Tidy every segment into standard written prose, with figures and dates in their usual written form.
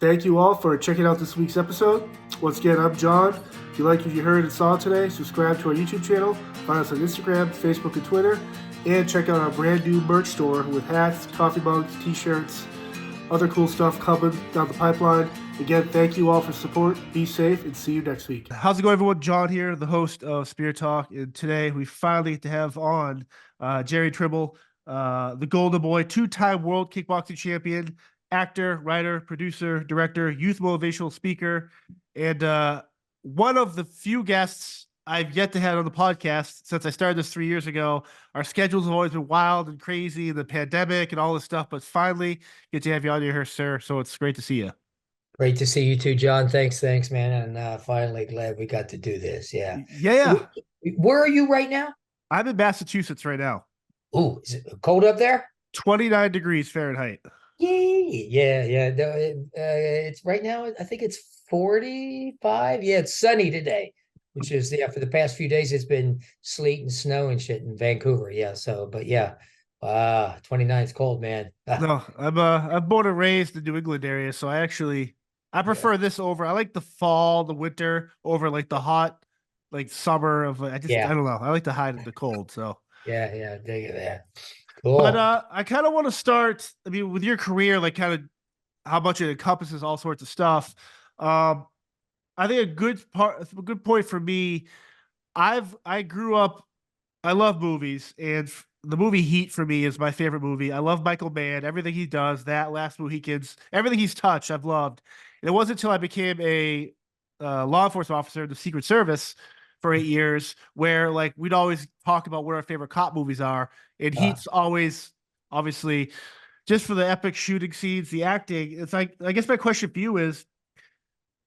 Thank you all for checking out this week's episode. Once again, I'm John. If you like what you heard and saw today, subscribe to our YouTube channel, find us on Instagram, Facebook, and Twitter, and check out our brand new merch store with hats, coffee mugs, t-shirts, other cool stuff coming down the pipeline. Again, thank you all for support. Be safe, and see you next week. How's it going, everyone? John here, the host of Spirit Talk, and today we finally get to have on Jerry Trimble, the Golden Boy, two-time world kickboxing champion, actor, writer, producer, director, youth motivational speaker, and one of the few guests I've yet to have on the podcast since I started this 3 years ago. Our schedules have always been wild and crazy, the pandemic and all this stuff, but finally get to have you on here, sir. So it's great to see you. Great to see you too, John. Thanks, man. And finally glad we got to do this. Yeah. Where are you right now? I'm in Massachusetts right now. Oh, is it cold up there? 29 degrees Fahrenheit. Yeah. It's right now, I think it's 45. Yeah, it's sunny today, which is, for the past few days, it's been sleet and snow and shit in Vancouver. Yeah. So, but yeah, 29 is cold, man. No, I'm born and raised in New England area. So I prefer this over. I like the fall, the winter over like the hot, like summer of, I don't know. I like to hide in the cold. So yeah. Dig it, man. Cool. But I kind of want to start, with your career, like kind of how much it encompasses all sorts of stuff. I think a good point for me, I grew up, I love movies, and the movie Heat for me is my favorite movie. I love Michael Mann, everything he does, that Last Mohicans, everything he's touched, I've loved. And it wasn't until I became a law enforcement officer in the Secret Service for 8 years, where like we'd always talk about what our favorite cop movies are, and Heat's always, obviously, just for the epic shooting scenes, the acting. It's like, I guess my question for you is,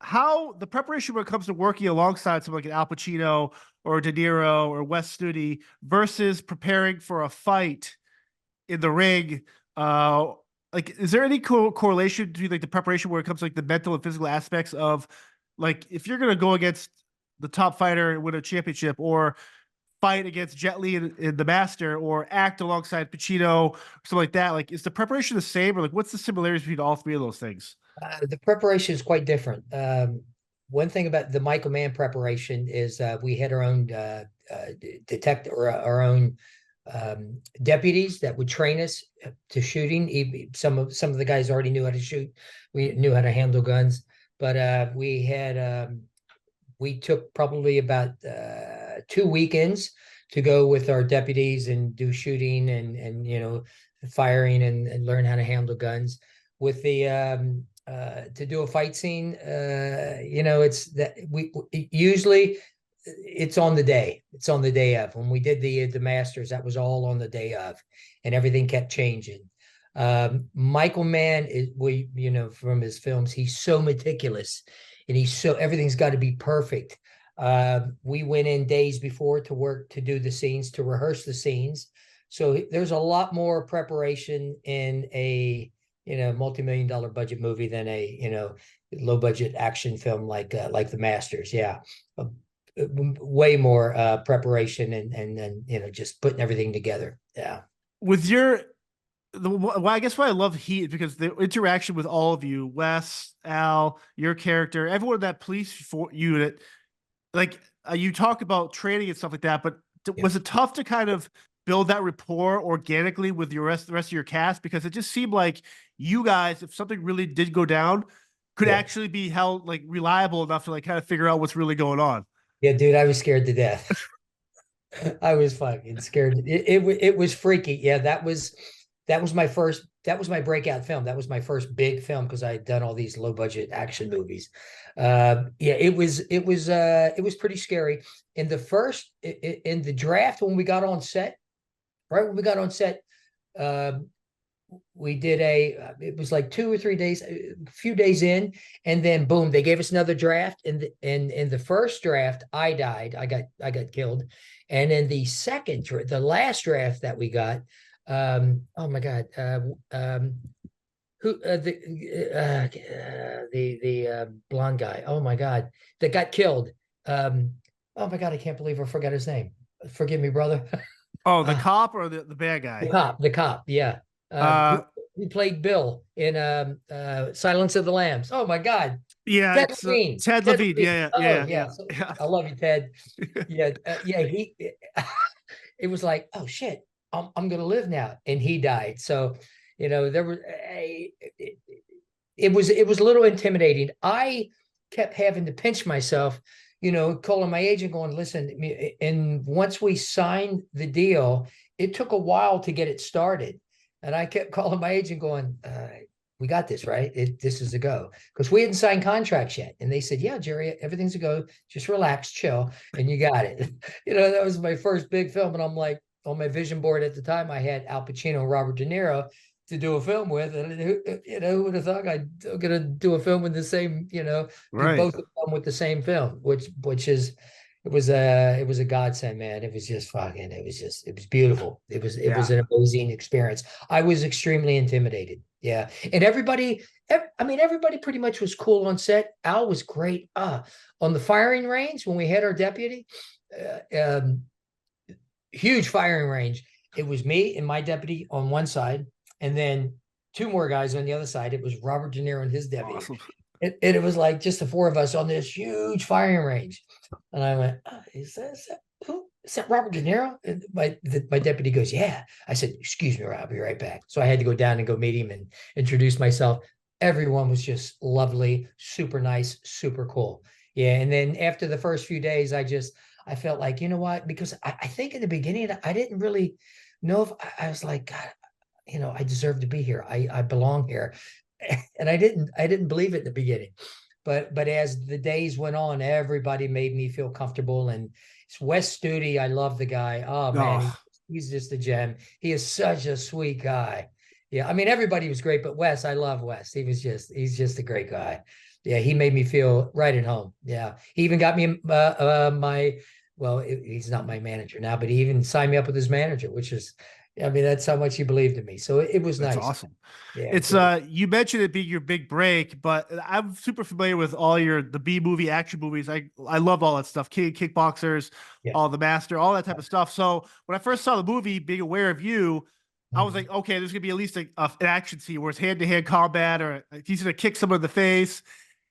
how the preparation when it comes to working alongside someone like an Al Pacino or De Niro or Wes Studi versus preparing for a fight in the ring. Like, is there any correlation between like the preparation where it comes to like the mental and physical aspects of, like, if you're going to go against the top fighter and win a championship, or fight against Jet Li in The Master, or act alongside Pacino or something like that, like, is the preparation the same, or like what's the similarities between all three of those things? The preparation is quite different. One thing about the Michael Mann preparation is we had our own detective, or our own deputies that would train us to shooting. Some of the guys already knew how to shoot. We knew how to handle guns, but we took probably about 2 weekends to go with our deputies and do shooting and firing and learn how to handle guns. With the to do a fight scene, it's that we usually it's on the day. It's on the day of. When we did the Masters, that was all on the day of, and everything kept changing. Michael Mann is, from his films, he's so meticulous, and everything's got to be perfect. We went in days before to work to do the scenes, to rehearse the scenes. So there's a lot more preparation in a multi-million-dollar budget movie than a low budget action film like The Masters. Way more preparation and just putting everything together. With I guess why I love Heat is because the interaction with all of you, Wes, Al, your character, everyone in that police unit, like you talk about training and stuff like that, but was it tough to kind of build that rapport organically with the rest of your cast? Because it just seemed like you guys, if something really did go down, could actually be held like reliable enough to like kind of figure out what's really going on. Yeah, dude, I was scared to death. I was fucking scared. It was freaky. Yeah, that was my breakout film. That was my first big film because I had done all these low budget action movies. It was pretty scary. In the draft, when we got on set, right when we got on set, we did it was like 2 or 3 days, a few days in, and then boom, they gave us another draft. And in the first draft, I died. I got killed. And in the last draft that we got, oh my God, who the blonde guy, oh my God, that got killed. Oh my God, I can't believe I forgot his name. Forgive me, brother. Oh, the cop or the bad guy? The cop, yeah. He played Bill in Silence of the Lambs. Oh my God. Yeah, Ted it's Levine. Ted Ted Levine. Levine. Yeah, Oh yeah, yeah. yeah, So, yeah. I love you, Ted. Yeah. Yeah. It was like, oh shit, I'm going to live now. And he died. So, there was it was a little intimidating. I kept having to pinch myself, calling my agent going, listen, and once we signed the deal, it took a while to get it started. And I kept calling my agent going, we got this, right? This is a go. Because we hadn't signed contracts yet. And they said, yeah, Jerry, everything's a go. Just relax, chill, and you got it. That was my first big film. And I'm like, on my vision board at the time, I had Al Pacino and Robert De Niro to do a film with. And who would have thought I'm going to do a film with the same, do Right. both of them with the same film, which is, it was a godsend, man. It was just fucking, it was beautiful. It was an amazing experience. I was extremely intimidated. Yeah. And everybody pretty much was cool on set. Al was great. On the firing range, when we had our deputy, huge firing range. It was me and my deputy on one side, and then two more guys on the other side. It was Robert De Niro and his deputy. Awesome. And it was like just the four of us on this huge firing range. And I went, is that Robert De Niro? And my deputy goes, yeah. I said, excuse me, Rob, I'll be right back. So I had to go down and go meet him and introduce myself. Everyone was just lovely, super nice, super cool. Yeah. And then after the first few days, I felt like, you know what? Because I think in the beginning, I didn't really know if I was like, God, I deserve to be here. I belong here. And I didn't believe it in the beginning. But as the days went on, everybody made me feel comfortable. And it's Wes Studi. I love the guy. Oh man, he's just a gem. He is such a sweet guy. Yeah. I mean, everybody was great, but Wes, I love Wes. He's just a great guy. Yeah, he made me feel right at home. Yeah, he even got me he's not my manager now, but he even signed me up with his manager, which is, I mean, that's how much he believed in me. So it was That's nice. awesome. Yeah, It's you mentioned it being your big break, but I'm super familiar with all the B movie action movies. I love all that stuff. Kickboxers, yeah. all the Master, all that type of stuff. So when I first saw the movie, being aware of you, I was like, okay, there's gonna be at least an action scene where it's hand-to-hand combat, or he's gonna kick someone in the face.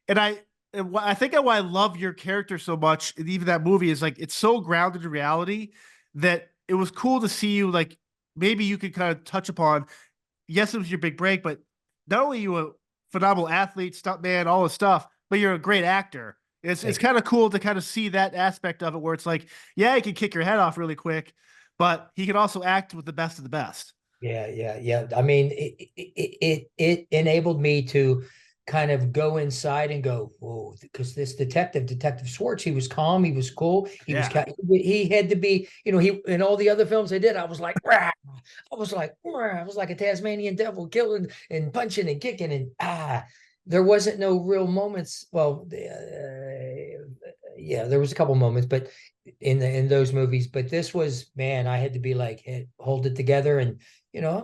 And I think why I love your character so much, and even that movie, is like it's so grounded in reality that it was cool to see you. Like maybe you could kind of touch upon. Yes, it was your big break, but not only are you a phenomenal athlete, stuntman, all this stuff, but you're a great actor. It's kind of cool to kind of see that aspect of it, where it's like, yeah, he can kick your head off really quick, but he can also act with the best of the best. Yeah. I mean, it enabled me to kind of go inside and go, whoa, because this Detective Schwartz, he was calm, he was cool, he had to be, he in all the other films I did, I was like, rah! I was like a Tasmanian devil, killing and punching and kicking, and there wasn't no real moments. Well, yeah, there was a couple moments, but in those movies, but this was, man, I had to be like, hey, hold it together. And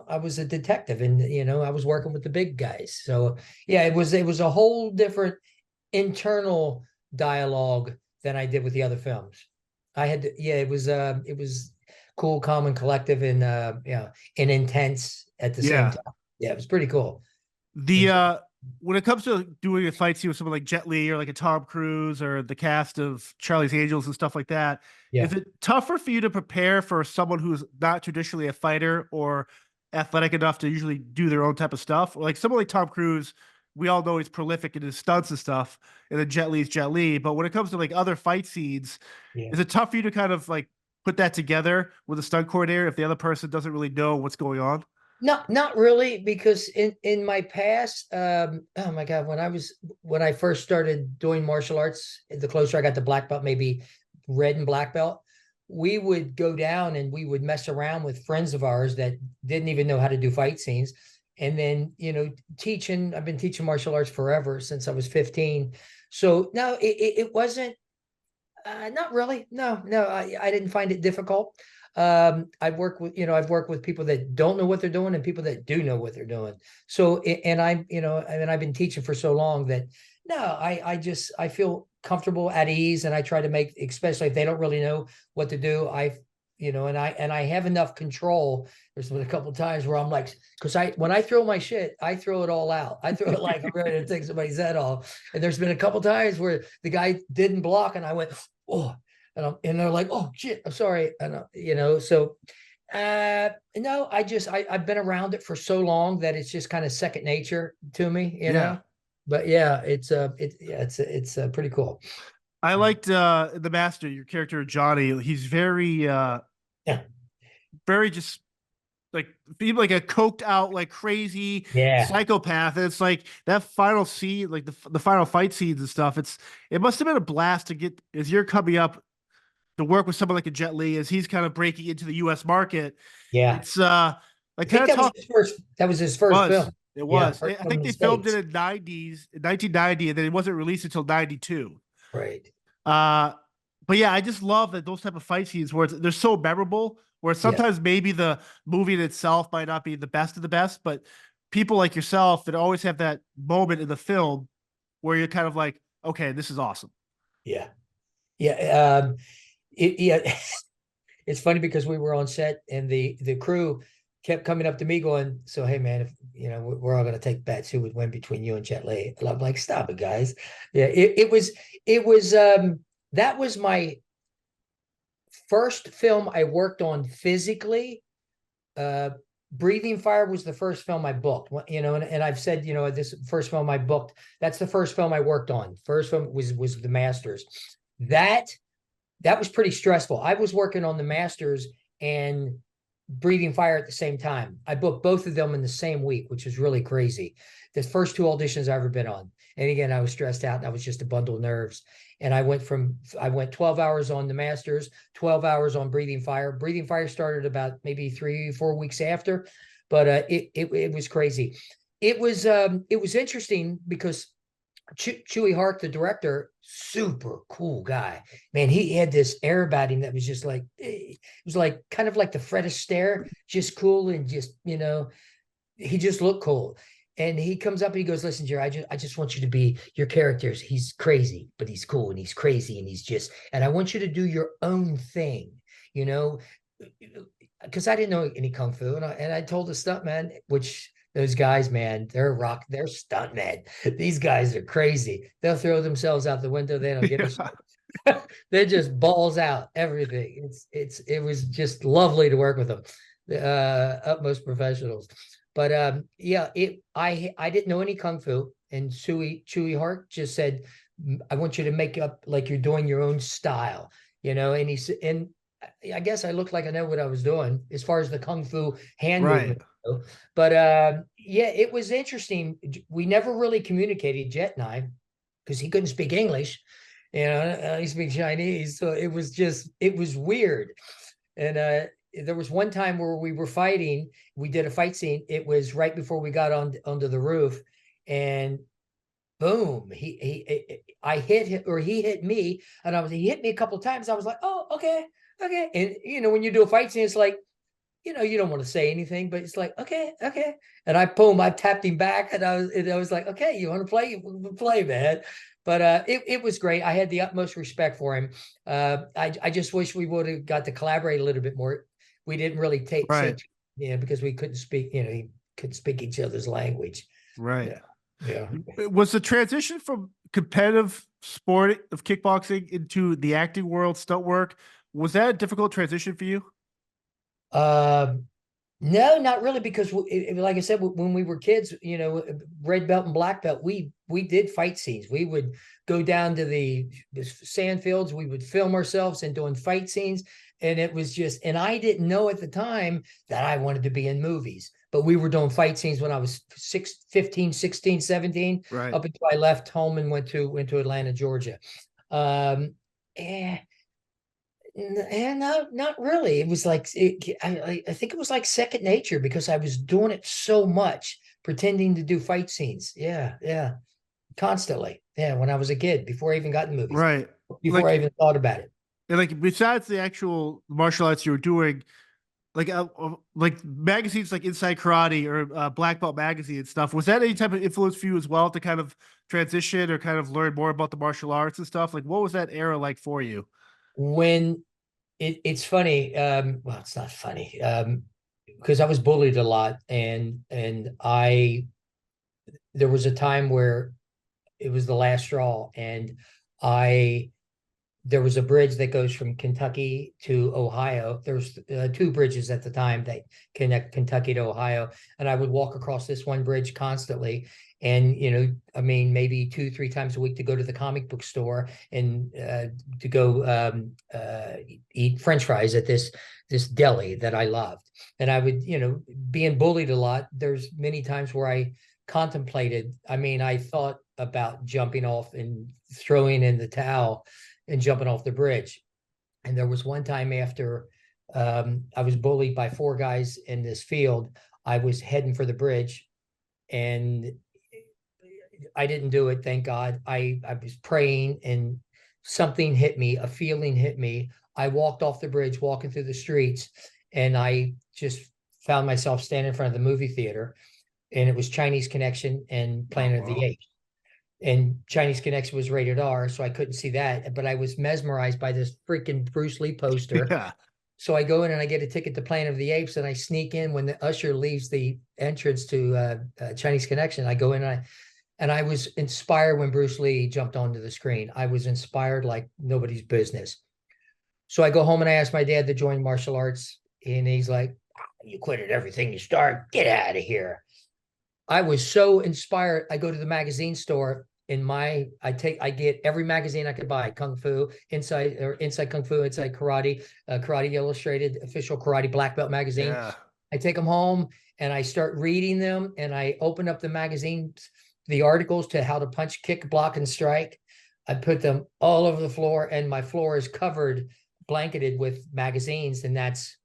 I was a detective, and I was working with the big guys. So yeah, it was a whole different internal dialogue than I did with the other films. I had to, yeah, it was cool, calm, and collective, and and intense at the same time. Yeah, it was pretty cool. When it comes to doing a fight scene with someone like Jet Li or like a Tom Cruise or the cast of Charlie's Angels and stuff like that, is it tougher for you to prepare for someone who's not traditionally a fighter or athletic enough to usually do their own type of stuff? Or like someone like Tom Cruise, we all know he's prolific in his stunts and stuff, and then Jet Li's Jet Li. But when it comes to like other fight scenes, is it tough for you to kind of like put that together with a stunt coordinator if the other person doesn't really know what's going on? Not really, because in my past, oh my God, when I first started doing martial arts, the closer I got to black belt, maybe red and black belt, we would go down and we would mess around with friends of ours that didn't even know how to do fight scenes. And then, I've been teaching martial arts forever, since I was 15. So no, it wasn't, not really. No, I didn't find it difficult. I've worked with people that don't know what they're doing and people that do know what they're doing. So, and I've been teaching for so long that no, I feel comfortable, at ease, and I try to make, especially if they don't really know what to do, and I have enough control. There's been a couple of times where I'm like, because when I throw my shit, I throw it all out. I throw it like I'm ready to take somebody's head off. And there's been a couple of times where the guy didn't block, and I went, oh, and they're like, oh shit, I'm sorry, and so. No, I've been around it for so long that it's just kind of second nature to me, Yeah. But yeah, it's pretty cool. I liked the master, your character Jonny. He's very Yeah. very just like being like a coked out, like crazy Yeah. psychopath. And it's like that final scene, like the final fight scenes and stuff. It must have been a blast to get as you're coming up to work with someone like a Jet Li as he's kind of breaking into the US market. Yeah. It's like I kind think of tough. that was his first film. It Yeah, was. first I film in think the they filmed it States. in 1990, and then it wasn't released until 92. Right. Uh, but yeah, I just love that those type of fight scenes where they're so memorable. Where Yeah. sometimes maybe the movie in itself might not be the best of the best, but people like yourself that always have that moment in the film where you're kind of like, okay, this is awesome. Yeah. Yeah. Yeah. It's funny because we were on set and the crew kept coming up to me going, so, hey man, if we're all going to take bets who would win between you and Jet Li. And I'm like, stop it, guys. Yeah. It was that was my first film I worked on physically. Breathing Fire was the first film I booked, and I've said, this first film I booked, that's the first film I worked on. First film was The Masters. That was pretty stressful. I was working on The Masters and Breathing Fire at the same time. I booked both of them in the same week, which was really crazy. The first two auditions I've ever been on. And again, I was stressed out and I was just a bundle of nerves. And I went 12 hours on The Masters, 12 hours on Breathing Fire. Breathing Fire started about maybe 3-4 weeks after, but it was crazy. It was interesting because Chewy Hart, the director, super cool guy, man. He had this air about him that was just like, it was like kind of like the Fred Astaire, just cool and just, he just looked cool. And he comes up and he goes, listen, Jerry, I just want you to be your characters. He's crazy, but he's cool, and he's crazy, and I want you to do your own thing, because I didn't know any Kung Fu. And I told the stuntman, which those guys, man, they're stuntmen. These guys are crazy. They'll throw themselves out the window. They don't give a shit. They're just balls out, everything. It was just lovely to work with them. Utmost professionals. But I didn't know any Kung Fu, and Chewy Hart just said, I want you to make up like you're doing your own style, and he said, and I guess I looked like I know what I was doing as far as the Kung Fu hand movement. But yeah, it was interesting. We never really communicated, Jet and I, because he couldn't speak English, he speaks Chinese, so it was weird. And there was one time where we were fighting. We did a fight scene. It was right before we got onto the roof, and boom, he hit me, and he hit me a couple of times. I was like, oh, okay. And when you do a fight scene, it's like, you don't want to say anything, but it's like, okay. And I tapped him back, and I was like, okay, you want to play? We'll play, man. But it was great. I had the utmost respect for him. I just wish we would have got to collaborate a little bit more. We didn't really because we couldn't speak, he couldn't speak each other's language. Right. Yeah. Was the transition from competitive sport of kickboxing into the acting world, stunt work, was that a difficult transition for you? No, not really, because like I said, when we were kids, red belt and black belt, we did fight scenes. We would go down to the sand fields. We would film ourselves and doing fight scenes. And it was and I didn't know at the time that I wanted to be in movies, but we were doing fight scenes when I was 15, 16, 17, right, up until I left home and went to Atlanta, Georgia. And no, not really. It was like, I think it was like second nature, because I was doing it so much, pretending to do fight scenes. Yeah. Constantly. Yeah. When I was a kid, before I even got in movies. right. Before I even thought about it. And like, besides the actual martial arts you were doing, like magazines like Inside Karate or Black Belt Magazine and stuff, was that any type of influence for you as well to kind of transition or kind of learn more about the martial arts and stuff? Like, what was that era like for you? When It's funny. Well, it's not funny. Because I was bullied a lot, and there was a time where it was the last straw, and I there was a bridge that goes from Kentucky to Ohio. There's two bridges at the time that connect Kentucky to Ohio, and I would walk across this one bridge constantly. And I mean, maybe 2, 3 times a week to go to the comic book store and to go eat French fries at this deli that I loved. And I would, being bullied a lot. There's many times where I contemplated. I mean, I thought about jumping off and throwing in the towel and jumping off the bridge. And there was one time after I was bullied by 4 guys in this field. I was heading for the bridge, and I didn't do it, thank God. I was praying, and something hit me, a feeling hit me. I walked off the bridge, walking through the streets, and I just found myself standing in front of the movie theater, and it was Chinese Connection and Planet of the Apes. And Chinese Connection was rated R, so I couldn't see that. But I was mesmerized by this freaking Bruce Lee poster. Yeah. So I go in and I get a ticket to Planet of the Apes, and I sneak in when the usher leaves the entrance to Chinese Connection. I go in and I was inspired when Bruce Lee jumped onto the screen. I was inspired like nobody's business. So I go home and I ask my dad to join martial arts, and he's like, "You quit at everything you start. Get out of here." I was so inspired. I go to the magazine store. I get every magazine I could buy: Kung Fu, Inside Kung Fu, Inside Karate, Karate Illustrated, official Karate Black Belt magazine. Yeah. I take them home and I start reading them, and I open up the magazines, the articles to how to punch, kick, block, and strike. I put them all over the floor, and my floor is covered, blanketed with magazines, and that's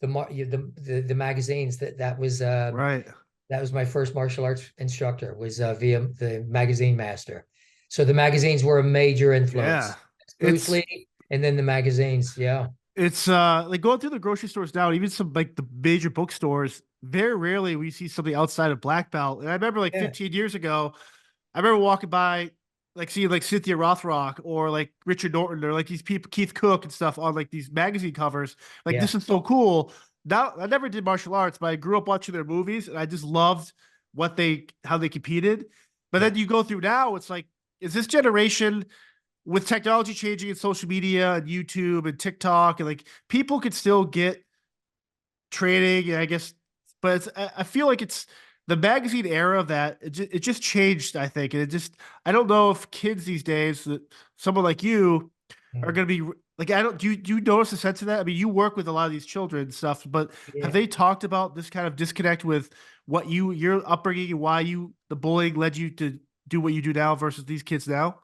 the magazines that was Right. that was my first martial arts instructor, was via the Magazine Master. So the magazines were a major influence. Yeah. Bruce Lee, and then the magazines. Yeah. It's like going through the grocery stores now, even some like the major bookstores, very rarely we see something outside of black belt. And I remember like 15 years ago, I remember walking by, like seeing like Cynthia Rothrock or like Richard Norton or like these people, Keith Cook and stuff on like these magazine covers. Like, this is so cool. Now, I never did martial arts, but I grew up watching their movies, and I just loved how they competed. But then you go through now, it's like, is this generation, with technology changing and social media and YouTube and TikTok, and like people could still get training, and I guess, but I feel like it's the magazine era of that. It just changed, I think. And I don't know if kids these days, that someone like you are going to be like, do you notice a sense of that? I mean, you work with a lot of these children and stuff, but have they talked about this kind of disconnect with what your upbringing and why the bullying led you to do what you do now versus these kids now?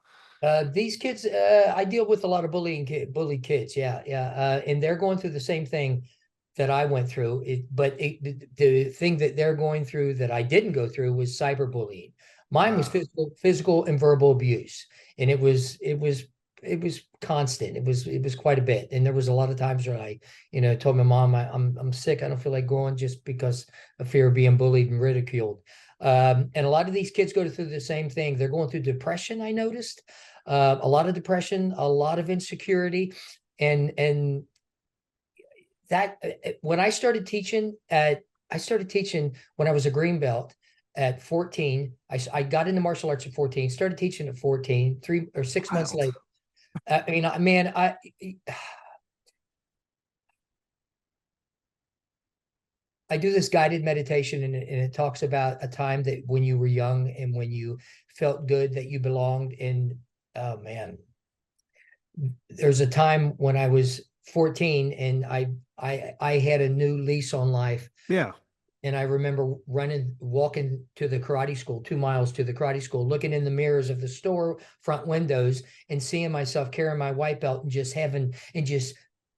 These kids, I deal with a lot of bullied kids. Yeah. And they're going through the same thing that I went through. The thing that they're going through that I didn't go through was cyberbullying. Mine was physical and verbal abuse, and it was constant. It was quite a bit, and there was a lot of times where I, told my mom, I'm sick. I don't feel like going, just because of fear of being bullied and ridiculed. And a lot of these kids go through the same thing. They're going through depression. I noticed a lot of depression, a lot of insecurity, and that when I started teaching when I was a green belt at 14. I got into martial arts at 14, started teaching at 14, 3 or 6 months later. I mean, man, I do this guided meditation, and it talks about a time that when you were young and when you felt good that you belonged. And oh man, there's a time when I was 14 and I had a new lease on life. Yeah. And I remember walking to the karate school, 2 miles to the karate school, looking in the mirrors of the store front windows and seeing myself carrying my white belt and just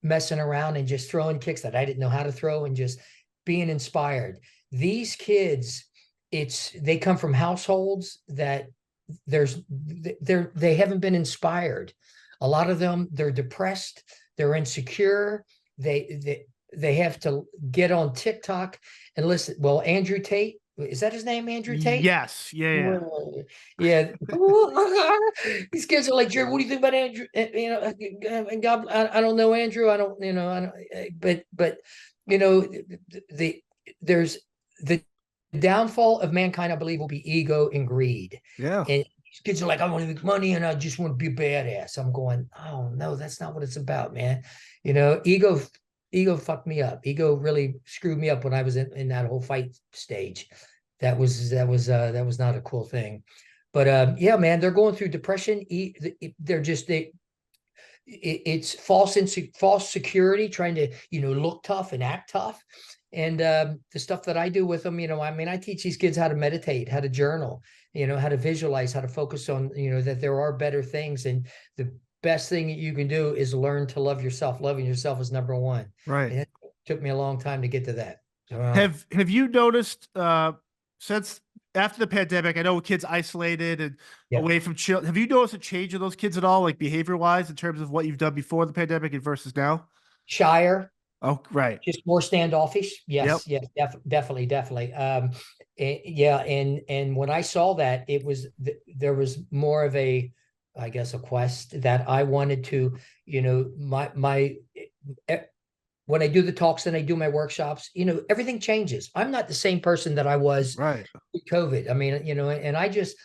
messing around and just throwing kicks that I didn't know how to throw, and just being inspired. These kids, they come from households that they haven't been inspired. A lot of them, they're depressed, they're insecure, they have to get on TikTok and listen. Well, Andrew Tate, is that his name, Andrew Tate? Yes. Yeah. Yeah. These kids are like, Jerry, what do you think about Andrew? You know, and God, I don't know Andrew. I don't, you know, I don't, but you know, there's the downfall of mankind, I believe, will be ego and greed. Yeah. And these kids are like, I want to make money and I just want to be a badass. I'm going, oh no, that's not what it's about, man. You know, ego fucked me up. Ego really screwed me up when I was in that whole fight stage. That was not a cool thing. But yeah, man, they're going through depression. They're just it's false security, trying to, you know, look tough and act tough. And the stuff that I do with them, you know, I mean, I teach these kids how to meditate, how to journal, you know, how to visualize, how to focus on, you know, that there are better things. And the best thing that you can do is learn to love yourself. Loving yourself is number one. Right. And it took me a long time to get to that. Have you noticed since after the pandemic, I know kids isolated and away from children. Have you noticed a change in those kids at all, like behavior wise, in terms of what you've done before the pandemic and versus now? Shyer. Oh, right. Just more standoffish. Yes, Yep. yes, definitely. Yeah, and when I saw that, it was there was more of a, I guess, a quest that I wanted to, you know, my when I do the talks and I do my workshops, you know, everything changes. I'm not the same person that I was right with COVID. I mean, you know, and I just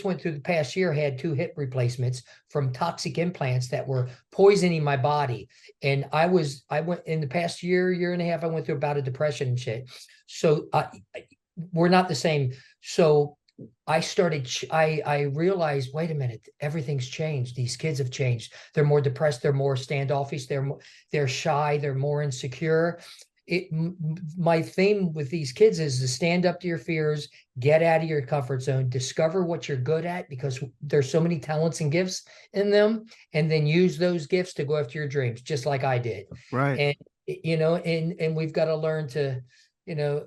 went through the past year, had 2 hip replacements from toxic implants that were poisoning my body. And I went in the past year and a half, I went through about a depression and shit. So we're not the same. So I realized, wait a minute, everything's changed. These kids have changed. They're more depressed. They're more standoffish. They're shy. They're more insecure. My theme with these kids is to stand up to your fears, get out of your comfort zone, discover what you're good at, because there's so many talents and gifts in them, and then use those gifts to go after your dreams, just like I did. Right. And, you know, and we've got to learn to, you know,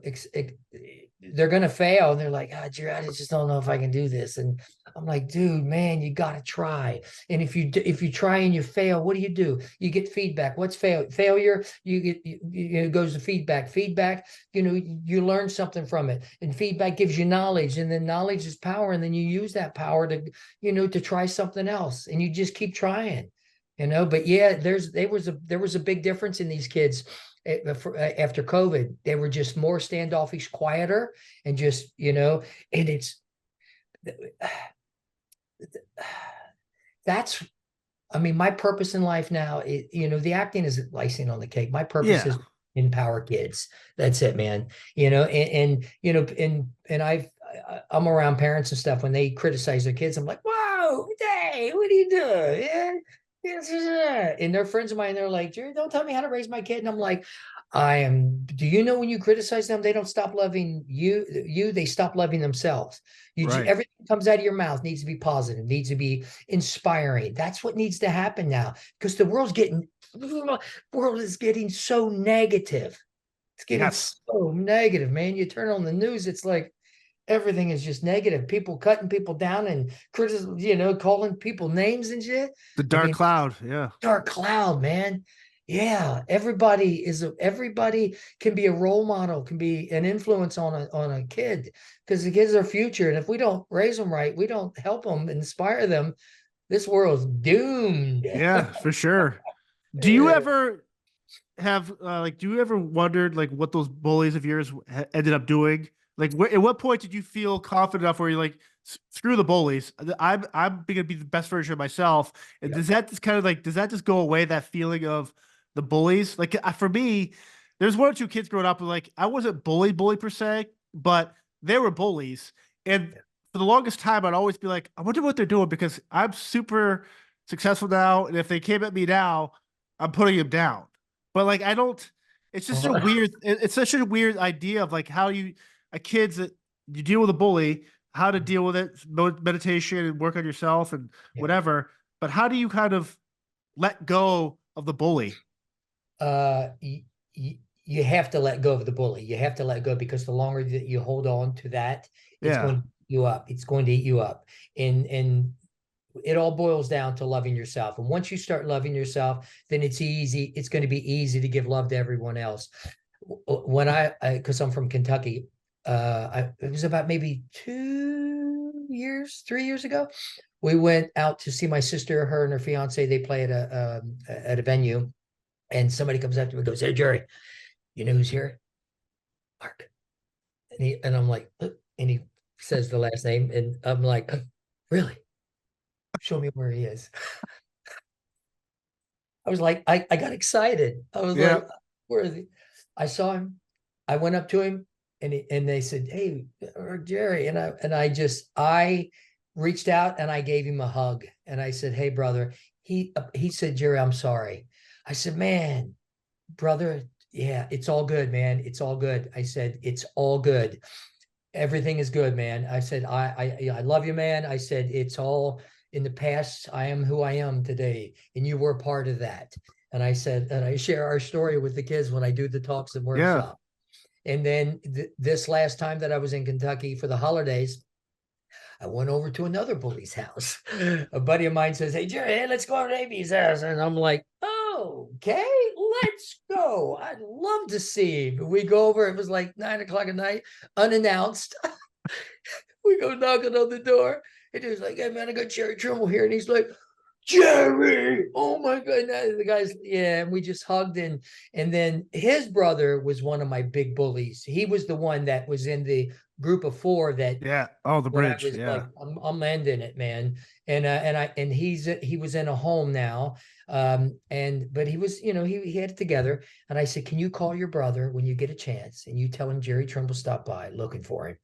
they're going to fail. And they're like, oh, Jerry, I just don't know if I can do this. And I'm like, dude, man, you got to try. And if you try and you fail, what do? You get feedback. What's failure? It goes to feedback. Feedback, you know, you learn something from it. And feedback gives you knowledge. And then knowledge is power. And then you use that power to, you know, to try something else. And you just keep trying, you know. But yeah, there was a big difference in these kids. After COVID, they were just more standoffish, quieter, and just, you know, and that's, I mean, my purpose in life now, you know, the acting is icing on the cake. My purpose is empower kids. That's it, man. You know, and you know, and I'm around parents and stuff when they criticize their kids. I'm like, whoa, hey, what are you doing? Yeah. And they're friends of mine. They're like, Jerry, don't tell me how to raise my kid. And I'm like, do you know when you criticize them, they don't stop loving you, they stop loving themselves. Everything that comes out of your mouth needs to be positive, needs to be inspiring. That's what needs to happen now, because the world is getting so negative. It's getting so negative, man. You turn on the news, it's like everything is just negative. People cutting people down and criticism, you know, calling people names and shit. The dark cloud. Yeah. Dark cloud, man. Yeah. Everybody can be a role model, can be an influence on a kid, because the kids are future. And if we don't raise them right, we don't help them, inspire them, this world's doomed. Yeah, for sure. Do you ever have do you ever wondered like what those bullies of yours ended up doing? Like, at what point did you feel confident enough where you're like, screw the bullies, I'm gonna be the best version of myself? And does that just go away, that feeling of the bullies? Like, for me, there's 1 or 2 kids growing up who, like, I wasn't bully per se, but they were bullies. And for the longest time, I'd always be like, I wonder what they're doing, because I'm super successful now, and if they came at me now, I'm putting them down. But like, I don't. It's just it's such a weird idea of like how a kids that you deal with a bully, how to deal with it, meditation and work on yourself and whatever. But how do you kind of let go of the bully? You have to let go of the bully. You have to let go, because the longer that you hold on to that, it's going to eat you up. It's going to eat you up. And it all boils down to loving yourself. And once you start loving yourself, then it's going to be easy to give love to everyone else. When because I'm from Kentucky, it was about maybe 3 years ago. We went out to see my sister, her and her fiance. They play at a venue, and somebody comes up to me and goes, "Hey, Jerry, you know who's here? Mark." And I'm like, and he says the last name, and I'm like, really? Show me where he is. I was like, I got excited. I was Yeah. like, where is he? I saw him. I went up to him, and they said, "Hey, Jerry," and I reached out and I gave him a hug, and I said, "Hey, brother." He said, "Jerry, I'm sorry." I said, "Man, brother, yeah, it's all good, man. It's all good." I said, "It's all good. Everything is good, man." I said, I love you, man." I said, "It's all in the past. I am who I am today, and you were part of that." And I said, and I share our story with the kids when I do the talks and Yeah. workshop. And then this last time that I was in Kentucky for the holidays, I went over to another bully's house. A buddy of mine says, "Hey, Jerry, hey, let's go over to Amy's house." And I'm like, "Oh, okay, let's go. I'd love to see him." We go over, it was like 9 o'clock at night, unannounced. We go knocking on the door, and he's like, "Hey, man, I got Jerry Trimble here." And he's like, "Jerry, oh my God." The guy's, yeah, and we just hugged. And then his brother was one of my big bullies. He was the one that was in the group of four that Yeah. Oh, the when I bridge. was Yeah. like, I'm ending it, man. And he was in a home now. But he was, he had it together. And I said, "Can you call your brother when you get a chance and you tell him Jerry Trimble stopped by looking for him?"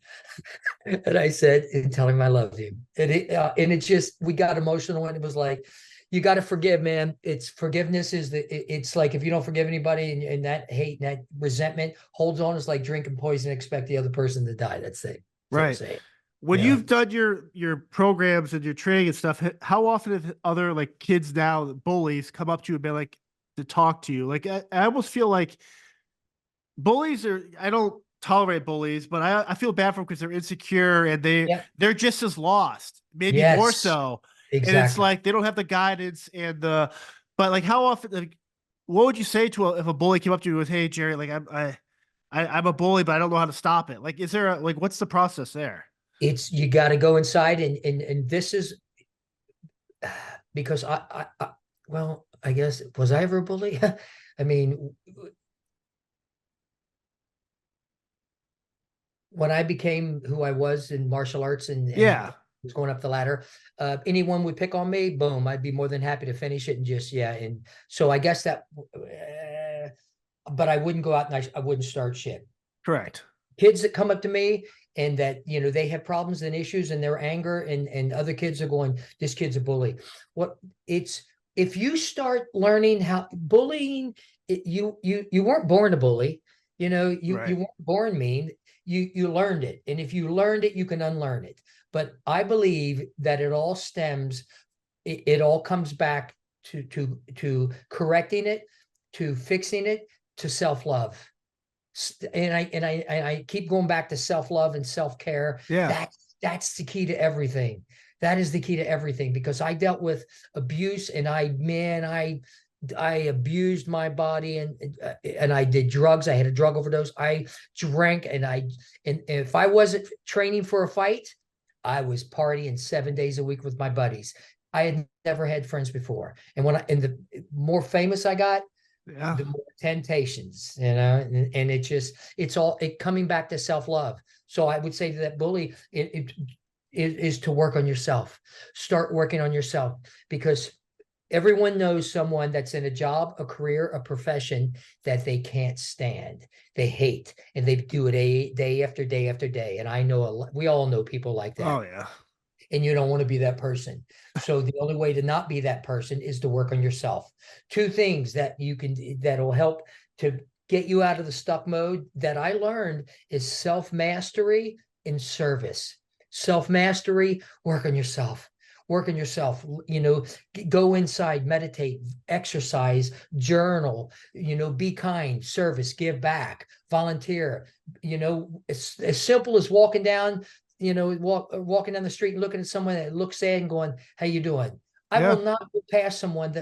And I said, "And tell him I love him." And it just, we got emotional, and it was like, you got to forgive, man. It's forgiveness it's like, if you don't forgive anybody, and that hate and that resentment holds on, it's like drinking poison, expect the other person to die. That's it. Right. Say it. When Yeah. you've done your programs and your training and stuff, how often have other like kids now, bullies, come up to you and be like to talk to you? Like I almost feel like bullies are, I don't tolerate bullies, but I feel bad for them because they're insecure and Yeah. they're just as lost, maybe more Yes, so. And it's exactly. like they don't have the guidance and the, but like how often, like, what would you say to if a bully came up to you with, "Hey, Jerry, like I'm a bully, but I don't know how to stop it." Like, is there like what's the process there? It's, you got to go inside, and this is because well, I guess, was I ever a bully? I mean, when I became who I was in martial arts and Yeah, was going up the ladder, anyone would pick on me, boom, I'd be more than happy to finish it and just, yeah. And so I guess that, but I wouldn't go out and I wouldn't start shit. correct. Kids that come up to me and that, they have problems and issues and their anger, and other kids are going, "This kid's a bully." What it's, if you start learning how bullying, you weren't born a bully, you Right. weren't born mean. You learned it, and if you learned it, you can unlearn it. But I believe that it all stems, it all comes back to correcting it, to fixing it, to self-love. And I keep going back to self-love and self-care. Yeah. That's the key to everything. That is the key to everything, because I dealt with abuse, and I abused my body, and I did drugs. I had a drug overdose. I drank, and if I wasn't training for a fight, I was partying 7 days a week with my buddies. I had never had friends before. And the more famous I got, Yeah. the more temptations, and it's all coming back to self-love. So I would say to that bully, it is to work on yourself. Start working on yourself, because everyone knows someone that's in a job, a career, a profession that they can't stand, they hate, and they do it day after day after day. And I know we all know people like that. Oh yeah. And you don't want to be that person. So the only way to not be that person is to work on yourself. Two things that'll help to get you out of the stuck mode that I learned is self-mastery and service. Self-mastery, work on yourself. Work on yourself, go inside, meditate, exercise, journal, be kind, service, give back, volunteer, as simple as walking down, walking down the street and looking at someone that looks sad and going, "How you doing?" I Yeah. will not go past someone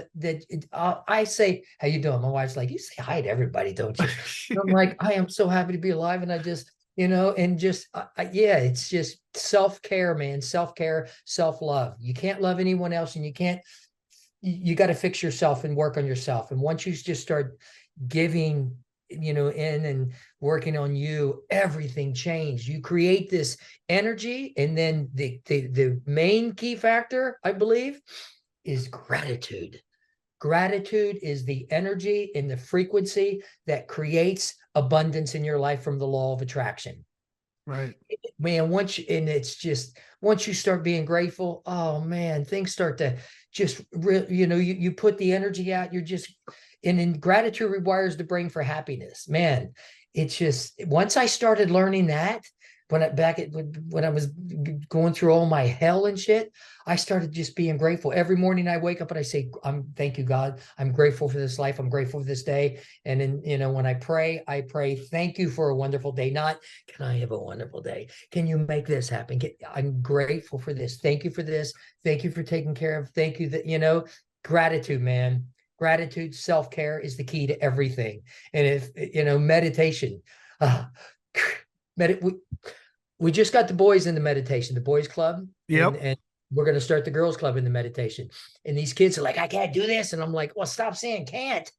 I say, "How you doing?" My wife's like, "You say hi to everybody, don't you?" And I'm like, "I am so happy to be alive." And I just, and just, yeah, it's just self-care, man, self-care, self-love. You can't love anyone else, and you got to fix yourself and work on yourself. And once you just start giving, in and working on you, everything changed. You create this energy. And then the main key factor, I believe, is gratitude. Gratitude is the energy and the frequency that creates abundance in your life from the law of attraction. Right. Man, once you start being grateful, oh man, things start to just, you put the energy out, and then gratitude rewires the brain for happiness. Man, it's just, once I started learning that, when I was going through all my hell and shit, I started just being grateful. Every morning I wake up and I say, thank you, God. I'm grateful for this life. I'm grateful for this day. And then, when I pray, thank you for a wonderful day. Not, can I have a wonderful day? Can you make this happen? I'm grateful for this. Thank you for this. Thank you for taking care of, thank you that, gratitude, man. Gratitude, self-care is the key to everything. And if, meditation, we just got the boys in the meditation, the boys club. Yep. And we're going to start the girls club in the meditation. And these kids are like, I can't do this. And I'm like, well, stop saying can't.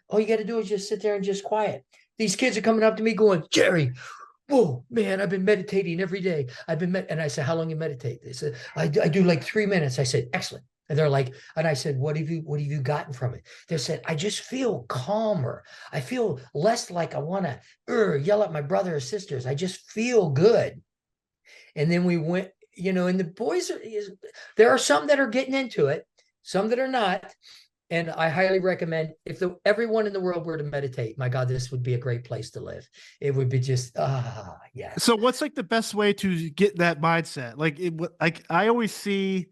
All you got to do is just sit there and just quiet. These kids are coming up to me going, Jerry, whoa, man, I've been meditating every day. And I said, how long you meditate? They said, I do like 3 minutes. I said, excellent. And they're like, and I said, what have you gotten from it? They said, I just feel calmer. I feel less like I want to yell at my brother or sisters. I just feel good. And then we went, and the boys there are some that are getting into it, some that are not. And I highly recommend, if everyone in the world were to meditate, my God, this would be a great place to live. It would be just, yes. So what's like the best way to get that mindset? Like I always see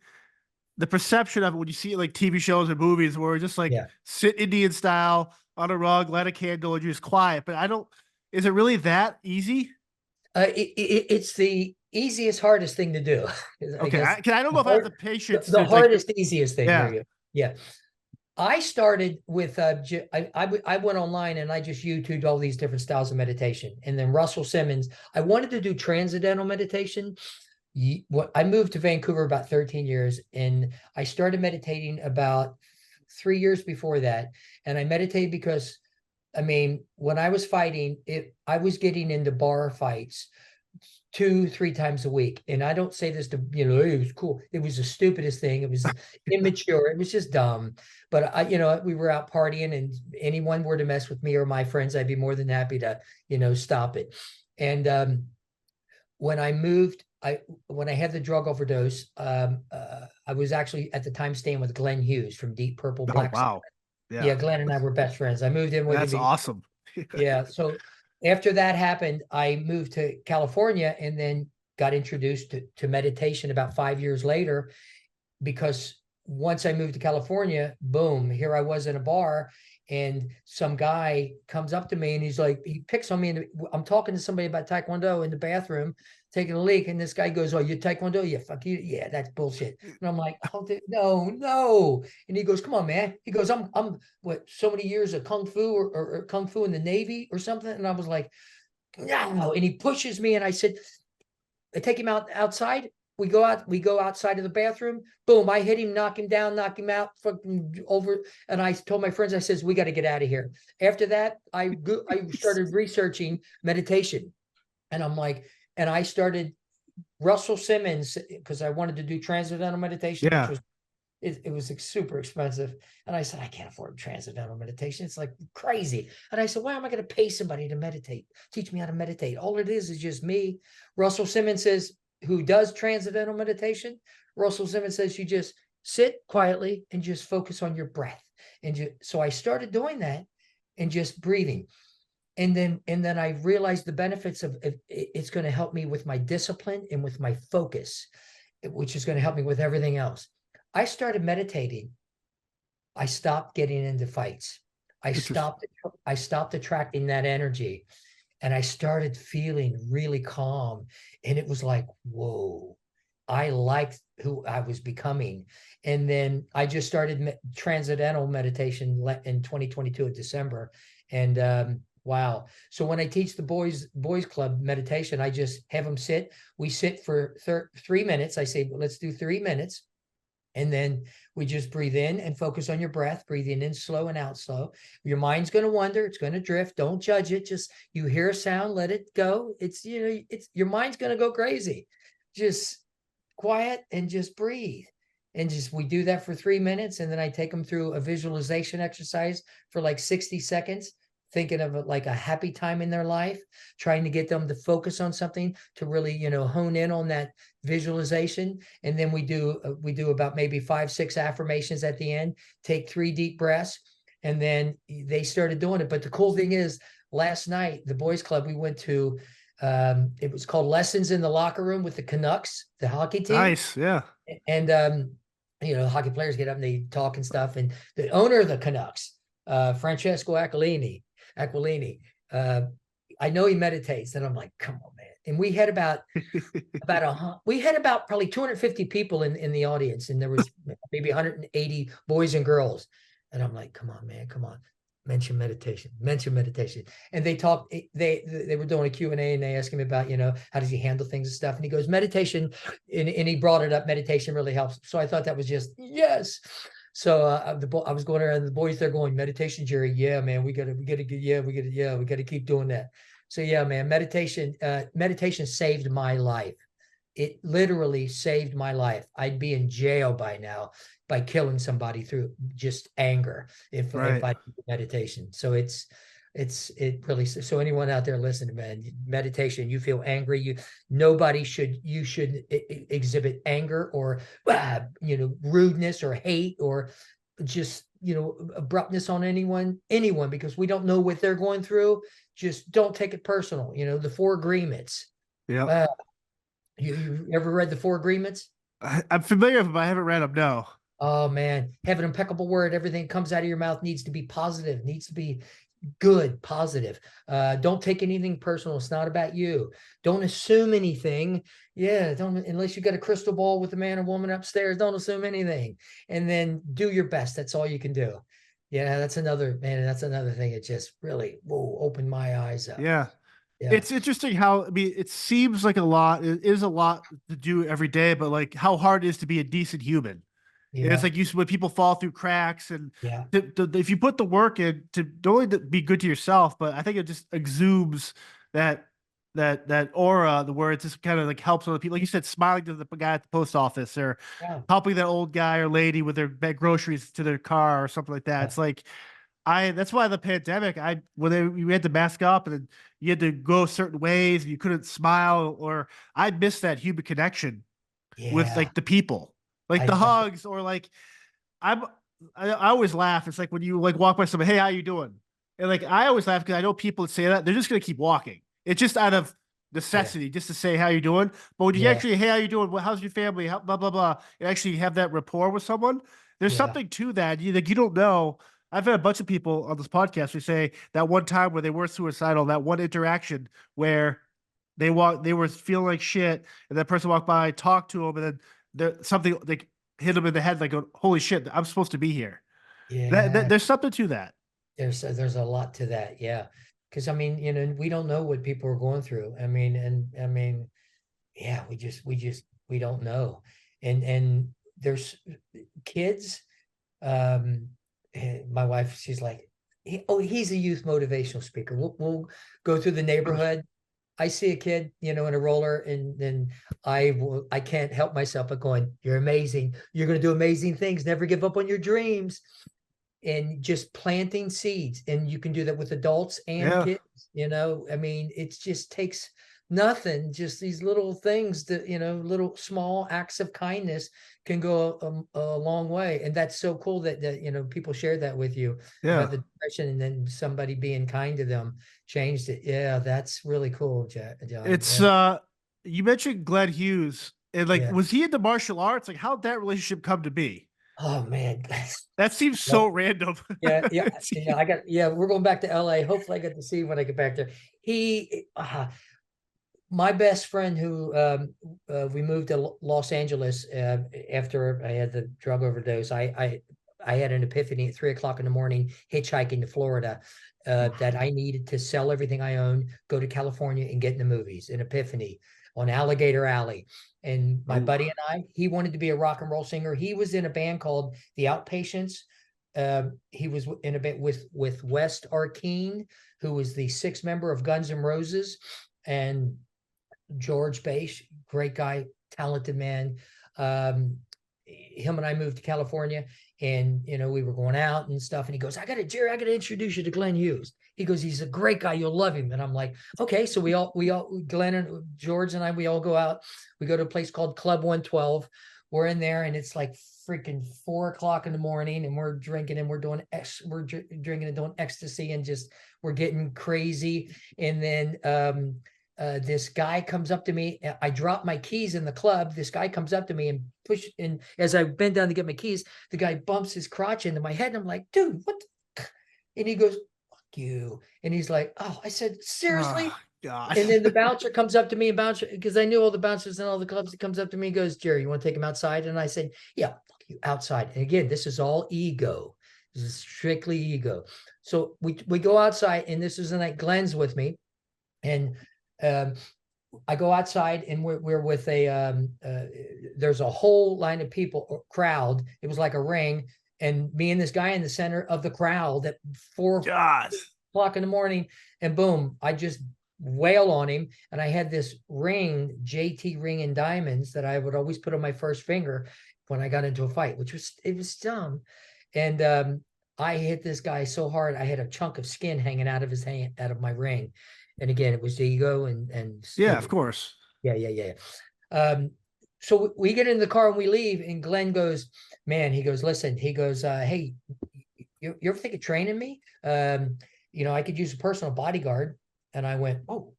the perception of it when you see it like TV shows and movies where just like sit Indian style on a rug, light a candle, and you're just quiet. But is it really that easy? It's the easiest, hardest thing to do. Okay. I don't know if I have the patience. The hardest, easiest thing. Yeah. For you. Yeah. I started with, I went online and I just YouTubed all these different styles of meditation. And then Russell Simmons, I wanted to do transcendental meditation. I moved to Vancouver about 13 years, and I started meditating about 3 years before that. And I meditated because, when I was fighting, I was getting into bar fights 2-3 times a week. And I don't say this to, it was cool. It was the stupidest thing. It was immature. It was just dumb. But we were out partying, and anyone were to mess with me or my friends, I'd be more than happy to, stop it. And when I moved, when I had the drug overdose, I was actually at the time staying with Glenn Hughes from Deep Purple, Black Wow. Sabbath. Yeah, Glenn and I were best friends. I moved in with him. That's awesome. Yeah. So after that happened, I moved to California and then got introduced to meditation about 5 years later, because once I moved to California, boom, here I was in a bar, and some guy comes up to me and he's like, he picks on me, and I'm talking to somebody about Taekwondo in the bathroom, taking a leak, and this guy goes, oh, you Taekwondo? Yeah, fuck you. Yeah, that's bullshit. And I'm like, oh, no. And he goes, come on, man. He goes, I'm what, so many years of Kung Fu or Kung Fu in the Navy or something. And I was like, no. And he pushes me, and I said, I take him outside. We go outside of the bathroom. Boom, I hit him, knock him down, knock him out, fucking over. And I told my friends, I says, we got to get out of here. After that, I started researching meditation. And I'm like, and I started Russell Simmons, because I wanted to do transcendental meditation, which was, it was super expensive. And I said, I can't afford transcendental meditation. It's like crazy. And I said, why am I going to pay somebody to meditate? Teach me how to meditate. All it is just me. Russell Simmons says, who does transcendental meditation, Russell Simmons says, you just sit quietly and just focus on your breath. So I started doing that and just breathing. And then I realized the benefits of it's going to help me with my discipline and with my focus, which is going to help me with everything else. I started meditating. I stopped getting into fights. I stopped attracting that energy, and I started feeling really calm. And it was like, whoa, I liked who I was becoming. And then I just started transcendental meditation in 2022 in December. And Wow. So when I teach the boys club meditation, I just have them sit. We sit for 3 minutes. I say, well, let's do 3 minutes. And then we just breathe in and focus on your breath, breathing in slow and out slow. Your mind's going to wander. It's going to drift. Don't judge it. Just you hear a sound, let it go. It's, it's your mind's going to go crazy. Just quiet and just breathe. And just we do that for 3 minutes. And then I take them through a visualization exercise for like 60 seconds, thinking of it like a happy time in their life, trying to get them to focus on something, to really, hone in on that visualization. And then we do about maybe 5-6 affirmations at the end, take 3 deep breaths, and then they started doing it. But the cool thing is, last night, the boys club we went to, it was called Lessons in the Locker Room with the Canucks, the hockey team. Nice. Yeah. And hockey players get up and they talk and stuff. And the owner of the Canucks, Francesco Aquilini, I know he meditates, and I'm like, come on, man. And we had about probably 250 people in the audience, and there was maybe 180 boys and girls. And I'm like, come on, man, come on. Mention meditation. And they talked, they were doing a Q&A, and they asked him about, how does he handle things and stuff. And he goes, meditation, and he brought it up, meditation really helps. So I thought that was just, yes. So I was going around, the boys, they're going, meditation, Jerry. Yeah, man, we gotta keep doing that. So yeah, man, meditation saved my life. It literally saved my life. I'd be in jail by now by killing somebody through just anger if I did meditation. So it really, so anyone out there listening, man, meditation, you feel angry, you should exhibit anger or rudeness or hate or just abruptness on anyone, because we don't know what they're going through. Just don't take it personal. The 4 agreements. Yeah. You ever read the 4 agreements? I'm familiar with them, but I haven't read them. No. Oh man, have an impeccable word. Everything that comes out of your mouth needs to be positive, needs to be good, positive. Don't take anything personal. It's not about you. Don't assume anything. Yeah, don't, unless you got a crystal ball with the man or woman upstairs, don't assume anything. And then do your best. That's all you can do. Yeah, that's another thing. It just really opened my eyes up. Yeah. Yeah. It's interesting how, it seems like a lot. It is a lot to do every day, but like how hard it is to be a decent human. Yeah. It's like when people fall through cracks, and Yeah. if you put the work in to not only be good to yourself, but I think it just exudes that aura, where it just kind of like helps other people. Like you said, smiling to the guy at the post office, or helping that old guy or lady with their groceries to their car or something like that. It's like, that's why the pandemic, you had to mask up and you had to go certain ways and you couldn't smile, or I missed that human connection with like the people, like the hugs, or like I always laugh. It's like when you like walk by somebody, hey, how you doing? And like, I always laugh because I know people that say that, they're just going to keep walking. It's just out of necessity, just to say how you doing. But when you actually, hey, how you doing? Well, how's your family? How, blah, blah, blah. You actually have that rapport with someone. There's something to that. You don't know. I've had a bunch of people on this podcast who say that one time where they were suicidal, that one interaction where they were feeling like shit, and that person walked by, talked to them, and then something like hit them in the head, like, holy shit, I'm supposed to be here. Yeah. There's something to that. There's a lot to that. Yeah. Because I mean, we don't know what people are going through. I mean, yeah, we don't know. And there's kids. My wife, she's like, he's a youth motivational speaker. We'll go through the neighborhood. I see a kid, in a roller, and then I can't help myself but going, you're amazing. You're going to do amazing things. Never give up on your dreams. And just planting seeds. And you can do that with adults and kids, I mean, it just takes nothing, just these little things that, little small acts of kindness can go a long way. And that's so cool that people shared that with you about the depression, and then somebody being kind to them changed it. Yeah, that's really cool, John. It's you mentioned Glenn Hughes, and like, was he into martial arts? Like, how'd that relationship come to be? Oh man, that seems so random. Yeah. We're going back to LA. Hopefully I get to see when I get back there. My best friend who we moved to Los Angeles after I had the drug overdose. I had an epiphany at 3 o'clock in the morning, hitchhiking to Florida, that I needed to sell everything I owned, go to California and get in the movies. An epiphany on Alligator Alley. And my buddy and he wanted to be a rock and roll singer. He was in a band called The Outpatients. He was in a bit with West Arkeen, who was the sixth member of Guns N' Roses, and George Bass, great guy, talented man. Him and I moved to California, and we were going out and stuff. And he goes, Jerry, I got to introduce you to Glenn Hughes. He goes, he's a great guy, you'll love him. And I'm like, okay. So we all, Glenn and George and I, we all go out. We go to a place called Club 112. We're in there, and it's like freaking 4 o'clock in the morning, and we're drinking, and we're drinking and doing ecstasy, and just we're getting crazy. And then this guy comes up to me. I drop my keys in the club. This guy comes up to me and as I bend down to get my keys, the guy bumps his crotch into my head. And I'm like, dude, what? And he goes, fuck you. And he's like, oh, I said, seriously? Oh, gosh. And then the bouncer comes up to me, because I knew all the bouncers in all the clubs. He comes up to me and goes, Jerry, you want to take him outside? And I said, yeah, fuck you, outside. And again, this is all ego. This is strictly ego. So we go outside, and this is the night Glenn's with me. And I go outside, and we're with there's a whole line of people, crowd. It was like a ring, and me and this guy in the center of the crowd at 4 o'clock in the morning, and boom, I just wail on him. And I had this ring, JT ring in diamonds, that I would always put on my first finger when I got into a fight, it was dumb. And I hit this guy so hard, I had a chunk of skin hanging out of his hand, out of my ring. And again, it was ego and yeah, of course. Yeah. So we get in the car and we leave, and Glenn goes, man, he goes, listen, he goes, hey, you ever think of training me? I could use a personal bodyguard. And I went, oh,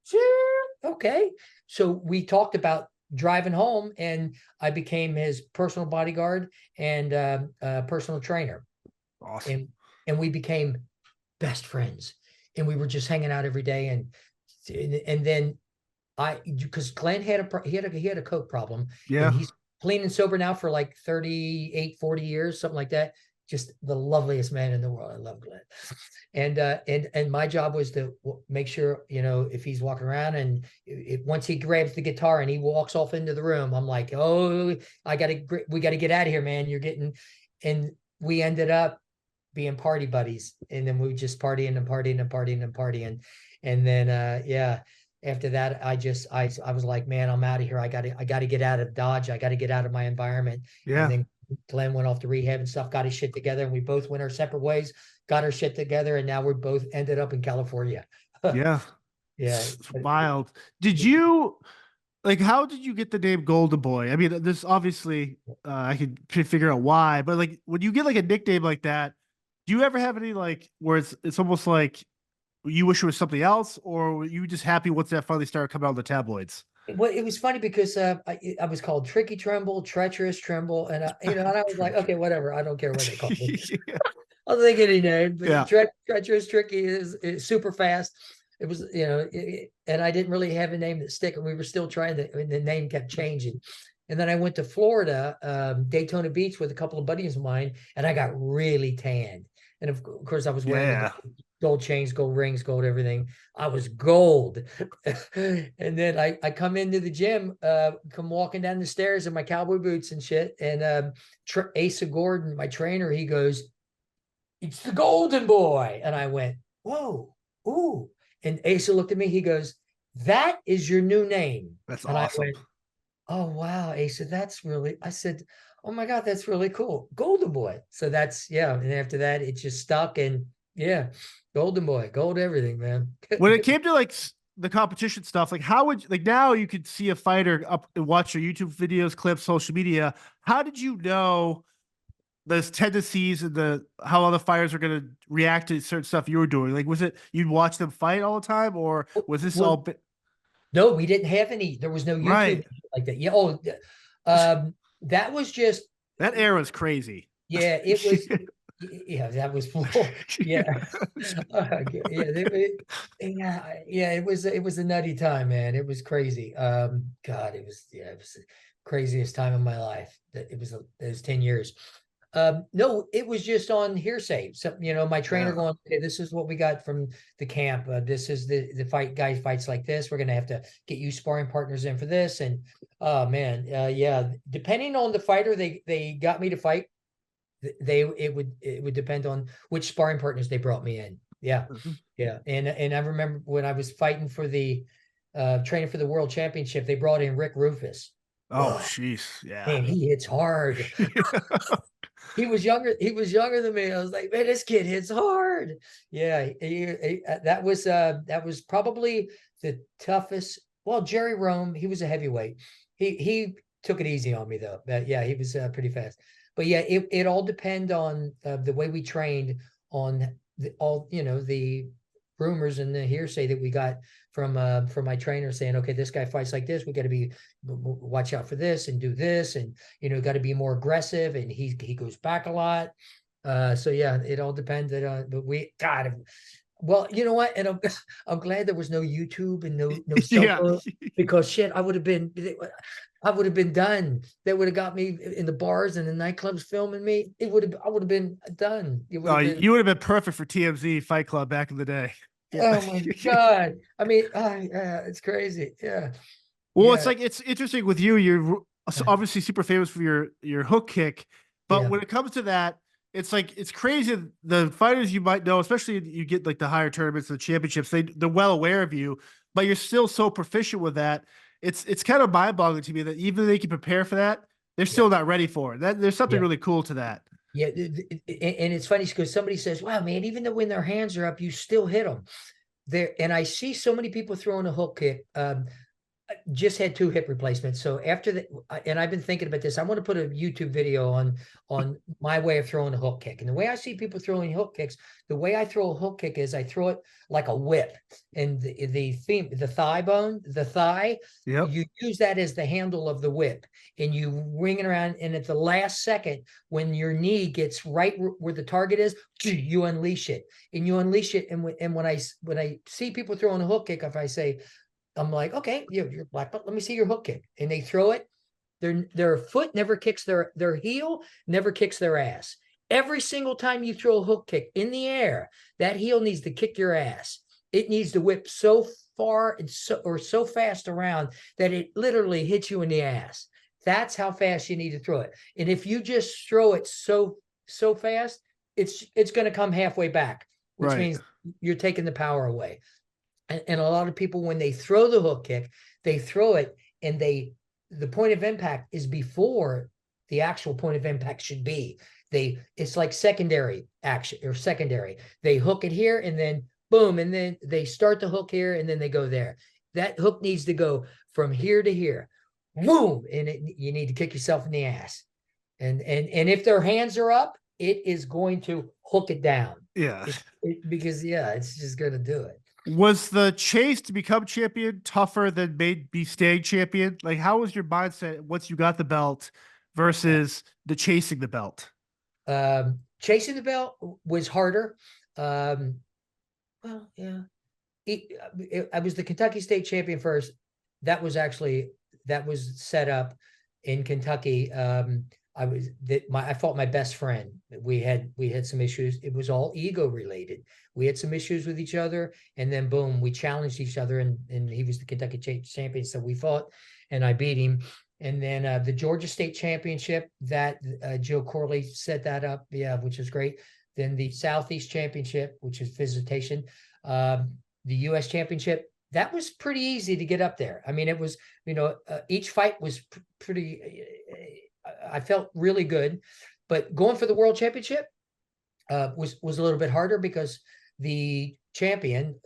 sure, okay. So we talked about driving home, and I became his personal bodyguard and personal trainer. Awesome. And we became best friends. And we were just hanging out every day. And then because Glenn had a coke problem. Yeah. And he's clean and sober now for like 38, 40 years, something like that. Just the loveliest man in the world. I love Glenn. And my job was to make sure, if he's walking around, and once he grabs the guitar and he walks off into the room, I'm like, oh, we got to get out of here, man. And we ended up being party buddies, and then we were just partying. And then, after that, I was like, man, I'm out of here. I got to get out of Dodge. I got to get out of my environment. Yeah. And then Glenn went off to rehab and stuff, got his shit together, and we both went our separate ways, got our shit together. And now we're both ended up in California. Yeah. Yeah. It's wild. How did you get the name Golden Boy? I mean, this obviously, I could figure out why, but like, when you get like a nickname like that, do you ever have any where it's almost like you wish it was something else, or were you just happy once that finally started coming out of the tabloids? Well, it was funny because I was called Tricky Trimble, Treacherous Trimble, and and I was like, okay, whatever, I don't care what they call me. Yeah. I'll think any name, but Yeah. Treacherous, Tricky is super fast. It was, and I didn't really have a name that stick, and we were still trying to. And the name kept changing. And then I went to Florida, Daytona Beach, with a couple of buddies of mine, and I got really tanned. And of course, I was wearing gold chains, gold rings, gold everything. I was gold. And then I come into the gym, come walking down the stairs in my cowboy boots and shit. And Asa Gordon, my trainer, he goes, "It's the Golden Boy." And I went, "Whoa, ooh." And Asa looked at me. He goes, "That is your new name." That's and awesome. I went, "Oh, wow, Asa, I said, "Oh my God, that's really cool. Golden Boy." So that's, And after that, it just stuck. And Golden Boy, gold everything, man. When it came to the competition stuff, how would now you could see a fighter up and watch your YouTube videos, clips, social media. How did you know those tendencies and how other fighters are going to react to certain stuff you were doing? Was it you'd watch them fight all the time, or was this all? No, we didn't have any. There was no YouTube like that. Yeah. Oh, that was just that era was crazy. Yeah, it was. Yeah, that was. Yeah, It was a nutty time, man. It was crazy. God, it was the craziest time of my life. It was 10 years. No, it was just on hearsay. So, my trainer Yeah. going, okay, this is what we got from the camp. This is the fight. Guy fights like this. We're gonna have to get you sparring partners in for this. And oh man, yeah. Depending on the fighter they got me to fight, it would depend on which sparring partners they brought me in. Yeah, Mhm. yeah. And I remember when I was fighting for the training for the world championship, they brought in Rick Rufus. Oh, jeez. Yeah. Man, he hits hard. He was younger. He was younger than me. I was like, man, this kid hits hard. Yeah, that was probably the toughest. Well, Jerry Rome, he was a heavyweight. He took it easy on me though. But yeah, he was pretty fast. But yeah, it all depend on the way we trained on the rumors and the hearsay that we got from my trainer saying, okay, this guy fights like this. We got to watch out for this and do this, and got to be more aggressive. And he goes back a lot. So yeah, it all depended on. But well, you know what? And I'm glad there was no YouTube and no cell Yeah. phone, because shit, I would have been done. They would have got me in the bars and the nightclubs filming me. I would have been done. You would have been perfect for TMZ Fight Club back in the day. Oh my God. I mean, it's crazy. Yeah. Well, Yeah. it's like, it's interesting with you. You're obviously super famous for your hook kick, but Yeah. when it comes to that, it's like, it's crazy. The fighters you might know, especially you get like the higher tournaments, the championships, they're well aware of you, but you're still so proficient with that. It's kind of mind-boggling to me that even though they can prepare for that, they're still not ready for it. There's something really cool to that. Yeah, and it's funny because somebody says, "Wow, man, even though when their hands are up, you still hit them." And I see so many people throwing a hook kick. Just had 2 hip replacements. So after that, and I've been thinking about this, I want to put a YouTube video on my way of throwing a hook kick. And the way I see people throwing hook kicks, the way I throw a hook kick is I throw it like a whip. And the thigh bone, you use that as the handle of the whip, and you ring it around. And at the last second, when your knee gets right where the target is, you unleash it. And you unleash it. And when I see people throwing a hook kick, if I say, I'm like, okay, you're black belt. Let me see your hook kick. And they throw it. Their foot never kicks their heel, never kicks their ass. Every single time you throw a hook kick in the air, that heel needs to kick your ass. It needs to whip so far and so fast around that it literally hits you in the ass. That's how fast you need to throw it. And if you just throw it so fast, it's going to come halfway back, which means you're taking the power away. And a lot of people, when they throw the hook kick, they throw it and the point of impact is before the actual point of impact should be. It's like secondary action or secondary. They hook it here and then boom, and then they start the hook here and then they go there. That hook needs to go from here to here, boom, and you need to kick yourself in the ass. And if their hands are up, it is going to hook it down. Yeah, because it's just going to do it. Was the chase to become champion tougher than be staying champion? Like, how was your mindset once you got the belt versus the chasing the belt? Chasing the belt was harder. Well, yeah. I was the Kentucky State champion first. That was set up in Kentucky. I fought my best friend. We had some issues. It was all ego related. We had some issues with each other, and then boom, we challenged each other, and he was the Kentucky champion. So we fought, and I beat him. And then the Georgia State Championship, that Joe Corley set that up, which is great. Then the Southeast Championship, which is visitation, the U.S. Championship. That was pretty easy to get up there. I mean, it was, each fight was pretty. I felt really good, but going for the world championship was a little bit harder because the champion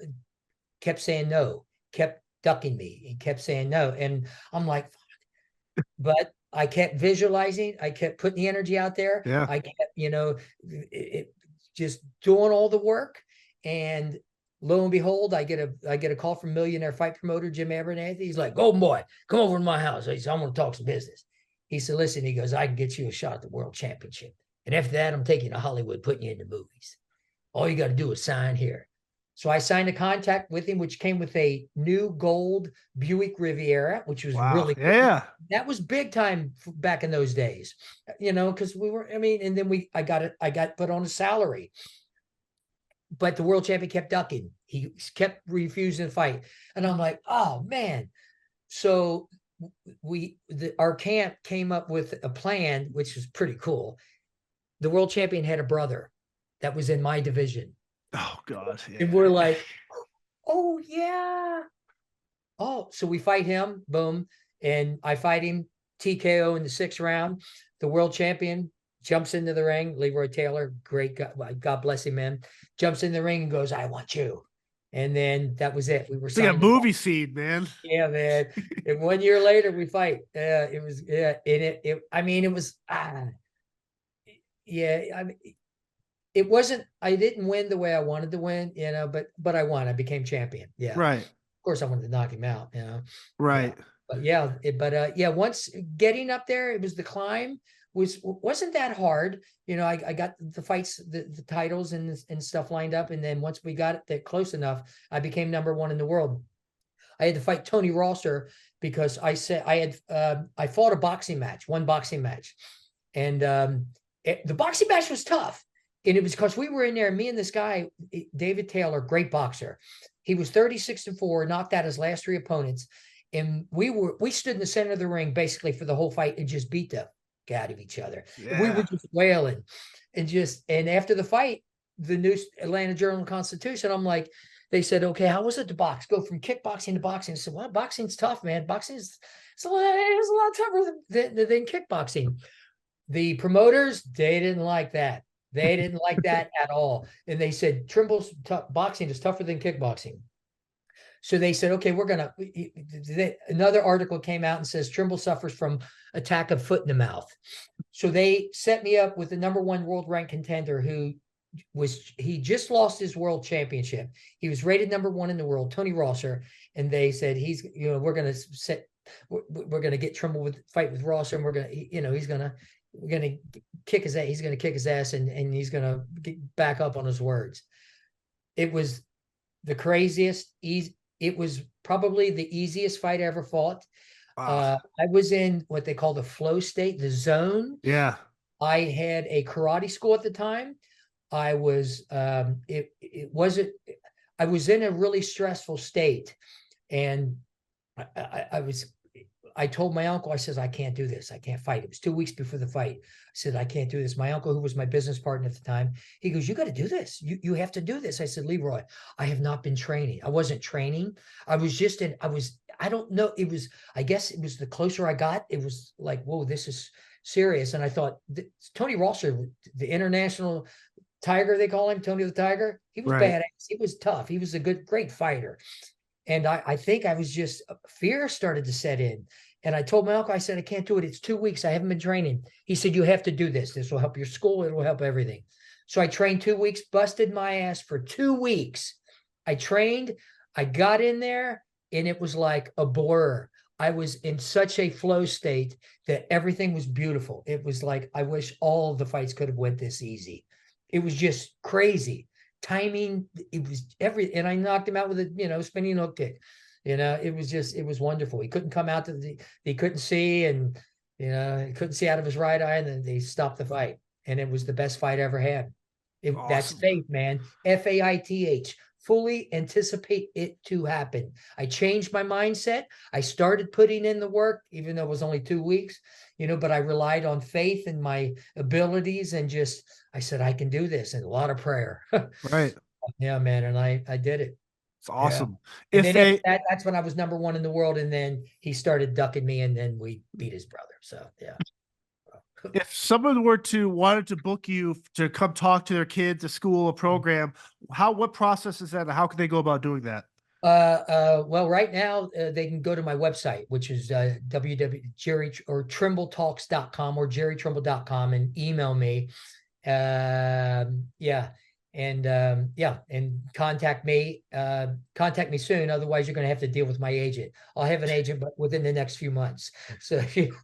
kept saying no, kept ducking me, and kept saying no, and I'm like, but I kept visualizing, I kept putting the energy out there. Yeah. I kept, just doing all the work, and lo and behold, I get a call from millionaire fight promoter Jim Abernathy. He's like, "Golden boy, come over to my house." He said, "I want to talk some business." He said, "Listen," he goes, "I can get you a shot at the world championship. And after that, I'm taking you to Hollywood, putting you in the movies. All you got to do is sign here." So I signed a contract with him, which came with a new gold Buick Riviera, which was really cool. Yeah. That was big time back in those days, you know, because and then I got put on a salary. But the world champion kept ducking. He kept refusing to fight. And I'm like, oh man. So our camp came up with a plan, which was pretty cool. The world champion had a brother that was in my division. Oh God. Yeah. And we're like, oh yeah. Oh, so we fight him, boom. And I fight him, TKO in the 6th round. The world champion jumps into the ring. Leroy Taylor, great guy, God bless him, man. Jumps in the ring and goes, I want you. And then that was it. We were it's like a movie scene, man. Yeah, man. And 1 year later we fight. It was, yeah. And it was, yeah. I mean, it wasn't, I didn't win the way I wanted to win, you know, but I won. I became champion. Yeah. Right. Of course I wanted to knock him out, you know. Right. Yeah. But yeah, once getting up there, it was the climb wasn't that hard. You know, I got the fights, the titles and stuff lined up. And then once we got it that close enough, I became #1 in the world. I had to fight Tony Rosser because I fought a boxing match, one boxing match. And the boxing match was tough. And it was because we were in there, me and this guy, David Taylor, great boxer. He was 36-4, knocked out his last 3 opponents. And we stood in the center of the ring basically for the whole fight and just beat the out of each other. Yeah. We were just wailing. And after the fight, the new Atlanta Journal-Constitution, I'm like, they said, okay, how was it to box? Go from kickboxing to boxing. I said, well, boxing's tough, man. Boxing is a lot tougher than kickboxing. The promoters, they didn't like that. They didn't like that at all. And they said, Trimble's boxing is tougher than kickboxing. So they said, okay, another article came out and says Trimble suffers from attack of foot in the mouth. So they set me up with the #1 world ranked contender he just lost his world championship. He was rated #1 in the world, Tony Rosser. And they said, we're going to get Trimble fight with Rosser, and we're going to kick his ass. He's going to kick his ass and he's going to get back up on his words. It was the craziest, it was probably the easiest fight I ever fought. Wow. I was in what they call the flow state, the zone. Yeah. I had a karate school at the time. I was, I was in a really stressful state. And I told my uncle, I says, I can't do this. I can't fight. It was 2 weeks before the fight. I said, I can't do this. My uncle, who was my business partner at the time, he goes, you got to do this. You have to do this. I said, Leroy, I have not been training. I wasn't training. I don't know. I guess it was the closer I got, it was like, whoa, this is serious. And I thought, Tony Rosser, the international tiger, they call him, Tony the Tiger, he was badass. He was tough. He was a great fighter. And I think I was just, fear started to set in. And I told my uncle, I said, I can't do it. It's 2 weeks. I haven't been training. He said, you have to do this. This will help your school. It will help everything. So I trained 2 weeks, busted my ass for 2 weeks. I trained, I got in there, and it was like a blur. I was in such a flow state that everything was beautiful. It was like, I wish all the fights could have went this easy. It was just crazy. Timing, it was and I knocked him out with a, spinning hook kick. It was wonderful. He couldn't come out he couldn't see, and, he couldn't see out of his right eye, and then they stopped the fight. And it was the best fight I ever had. Awesome. That's faith, man. FAITH. Fully anticipate it to happen. I changed my mindset. I started putting in the work, even though it was only 2 weeks, but I relied on faith and my abilities, and I said, I can do this, and a lot of prayer. Right. Yeah, man. And I did it. It's awesome. Yeah. And then that's when I was #1 in the world. And then he started ducking me, and then we beat his brother. So, yeah. If someone wanted to book you to come talk to their kids, a school, a program, what process is that? And how can they go about doing that? Well, right now they can go to my website, which is www.jerrytrimble.com or jerrytrimble.com, and email me. And contact me soon. Otherwise, you're going to have to deal with my agent. I'll have an agent, but within the next few months. So if you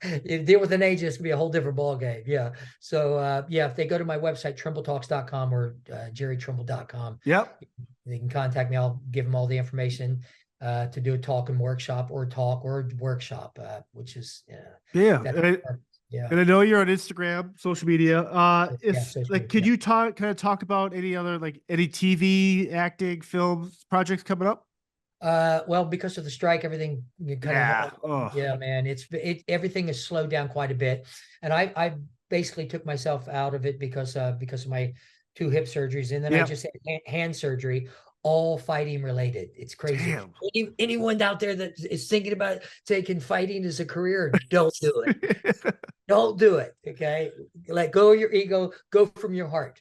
deal with an agent, it's going to be a whole different ballgame. Yeah. So, if they go to my website, trimbletalks.com or jerrytrimble.com. Yep. They can contact me. I'll give them all the information to do a talk and workshop, which is Yeah. yeah. And I know you're on Instagram, social media. Social media, Could you kind of talk about any other, like any TV, acting, films projects coming up? Well, because of the strike, everything Yeah. man, everything is slowed down quite a bit. And I basically took myself out of it because of my 2 hip surgeries. And then I just had hand surgery, all fighting related. It's crazy. Damn. Anyone out there that is thinking about taking fighting as a career, don't do it. Don't do it. Okay. Let go of your ego, go from your heart.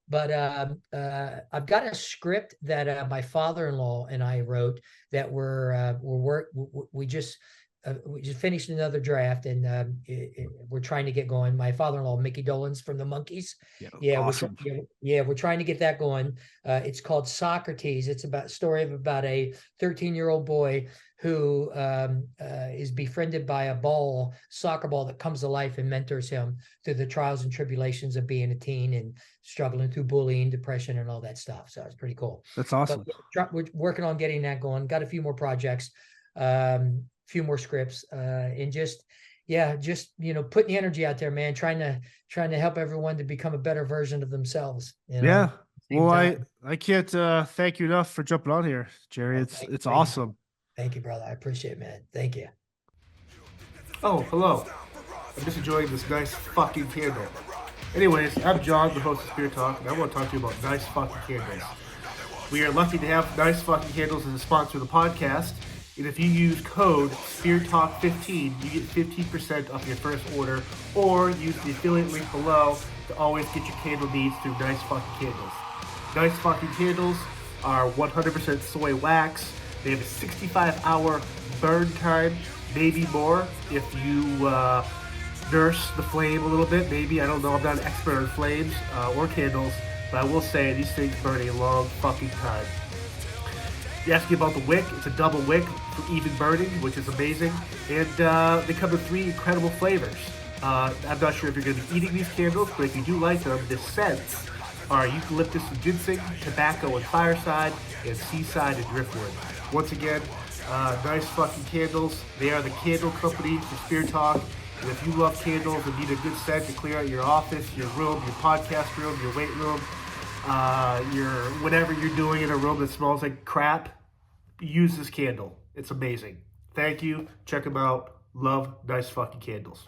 But I've got a script that my father-in-law and I wrote that we just finished another draft, and we're trying to get going. My father-in-law, Mickey Dolenz from the Monkees. Awesome. We're trying to get that going. It's called Socrates. It's about story of about a 13-year-old boy who is befriended by a soccer ball that comes to life and mentors him through the trials and tribulations of being a teen and struggling through bullying, depression, and all that stuff. So it's pretty cool. That's awesome. But we're working on getting that going. Got a few more projects, few more scripts, and just putting the energy out there, man. Trying to help everyone to become a better version of themselves. Yeah. Well, I can't thank you enough for jumping on here, Jerry. It's awesome. Thank you, brother. I appreciate it, man. Thank you. Oh, hello. I'm just enjoying this nice fucking candle. Anyways, I'm John, the host of Spirit Talk, and I want to talk to you about nice fucking candles. We are lucky to have Nice Fucking Candles as a sponsor of the podcast, and if you use code SPIRITTALK15, you get 15% off your first order, or use the affiliate link below to always get your candle needs through Nice Fucking Candles. Nice Fucking Candles are 100% soy wax. They have a 65-hour burn time, maybe more if you nurse the flame a little bit. Maybe, I don't know, I'm not an expert on flames or candles, but I will say these things burn a long fucking time. You ask me about the wick. It's a double wick for even burning, which is amazing. And they come in 3 incredible flavors. I'm not sure if you're going to be eating these candles, but if you do like them, the scents are eucalyptus and ginseng, tobacco and fireside, and seaside and driftwood. Once again, Nice Fucking Candles. They are the candle company for Spirit Talk. And if you love candles and need a good scent to clear out your office, your room, your podcast room, your weight room, your whatever you're doing in a room that smells like crap, use this candle. It's amazing. Thank you. Check them out. Love Nice Fucking Candles.